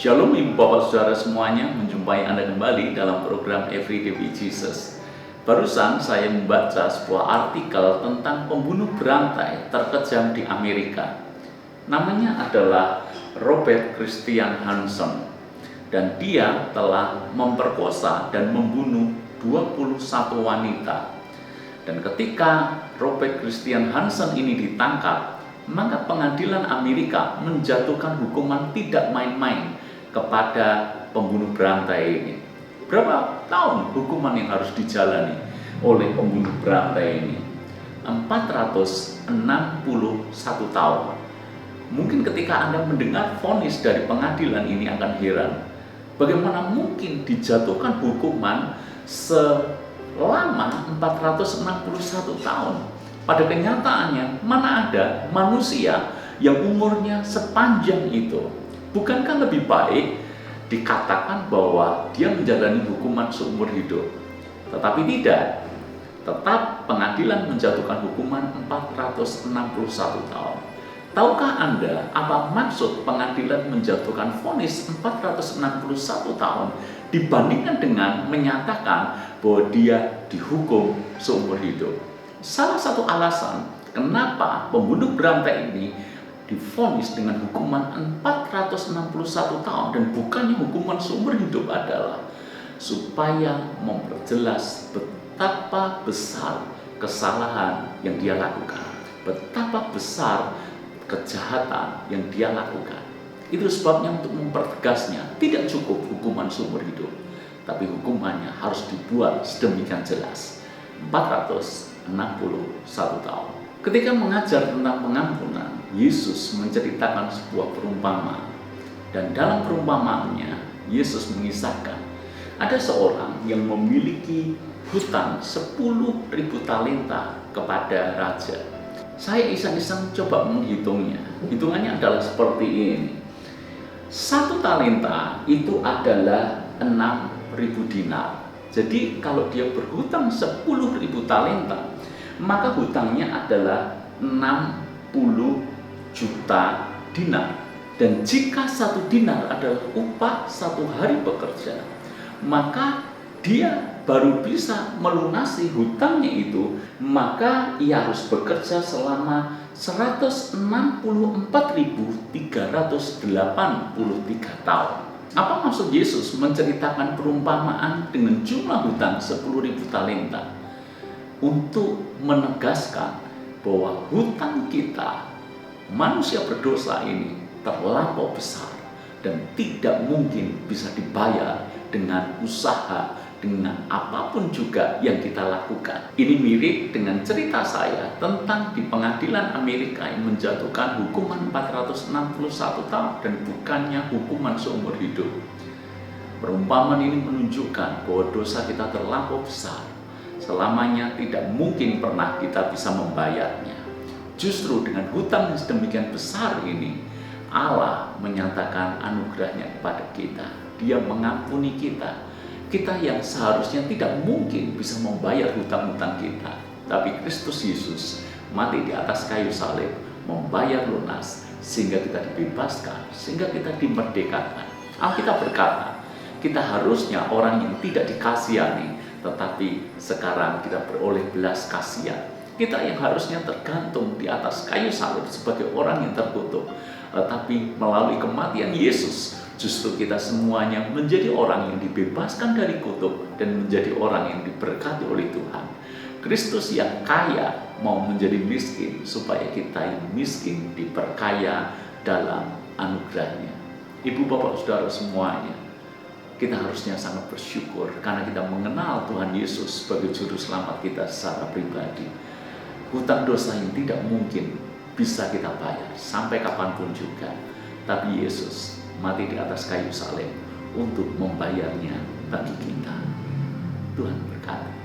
Shalom Ibu Bapak Saudara semuanya, menjumpai Anda kembali dalam program Everyday with Jesus. Barusan saya membaca sebuah artikel tentang pembunuh berantai terkejam di Amerika. Namanya adalah Robert Christian Hansen. Dan dia telah memperkosa dan membunuh 21 wanita. Dan ketika Robert Christian Hansen ini ditangkap, maka pengadilan Amerika menjatuhkan hukuman tidak main-main kepada pembunuh berantai ini. Berapa tahun hukuman yang harus dijalani oleh pembunuh berantai ini? 461 tahun. Mungkin ketika Anda mendengar vonis dari pengadilan ini akan heran. Bagaimana mungkin dijatuhkan hukuman selama 461 tahun? Pada kenyataannya, mana ada manusia yang umurnya sepanjang itu? Bukankah lebih baik dikatakan bahwa dia menjalani hukuman seumur hidup? Tetapi tidak. Tetap pengadilan menjatuhkan hukuman 461 tahun. Tahukah Anda apa maksud pengadilan menjatuhkan vonis 461 tahun dibandingkan dengan menyatakan bahwa dia dihukum seumur hidup? Salah satu alasan kenapa pembunuh berantai ini divonis dengan hukuman 461 tahun dan bukannya hukuman seumur hidup adalah supaya memperjelas betapa besar kesalahan yang dia lakukan, betapa besar kejahatan yang dia lakukan. Itu sebabnya untuk mempertegasnya tidak cukup hukuman seumur hidup, tapi hukumannya harus dibuat sedemikian jelas, 461 tahun. Ketika mengajar tentang pengampunan, Yesus menceritakan sebuah perumpamaan. Dan dalam perumpamaannya, Yesus mengisahkan ada seorang yang memiliki hutang 10.000 talenta kepada raja. Saya iseng-iseng coba menghitungnya. Hitungannya adalah seperti ini. 1 talenta itu adalah 6.000 dinar. Jadi kalau dia berhutang 10.000 talenta, maka hutangnya adalah 60 juta dinar. Dan jika 1 dinar adalah upah 1 hari bekerja, maka dia baru bisa melunasi hutangnya itu, maka ia harus bekerja selama 164.383 tahun. Apa maksud Yesus menceritakan perumpamaan dengan jumlah hutang 10.000 talenta? Untuk menegaskan bahwa hutang kita, manusia berdosa ini, terlampau besar dan tidak mungkin bisa dibayar dengan usaha, dengan apapun juga yang kita lakukan. Ini mirip dengan cerita saya tentang di pengadilan Amerika yang menjatuhkan hukuman 461 tahun dan bukannya hukuman seumur hidup. Perumpamaan ini menunjukkan bahwa dosa kita terlampau besar. Selamanya tidak mungkin pernah kita bisa membayarnya. Justru dengan hutang yang sedemikian besar ini, Allah menyatakan anugerahnya kepada kita. Dia mengampuni kita. Kita yang seharusnya tidak mungkin bisa membayar hutang-hutang kita. Tapi Kristus Yesus mati di atas kayu salib, membayar lunas, sehingga kita dibebaskan, sehingga kita dimerdekakan. Alkitab berkata, kita harusnya orang yang tidak dikasihani, tetapi sekarang kita beroleh belas kasihan. Kita yang harusnya tergantung di atas kayu salib sebagai orang yang terkutuk, tetapi melalui kematian Yesus, justru kita semuanya menjadi orang yang dibebaskan dari kutuk dan menjadi orang yang diberkati oleh Tuhan. Kristus yang kaya mau menjadi miskin supaya kita yang miskin diperkaya dalam anugerahnya. Ibu bapak saudara semuanya, kita harusnya sangat bersyukur karena kita mengenal Tuhan Yesus sebagai juru selamat kita secara pribadi. Hutang dosa yang tidak mungkin bisa kita bayar sampai kapanpun juga. Tapi Yesus mati di atas kayu salib untuk membayarnya bagi kita. Tuhan berkati.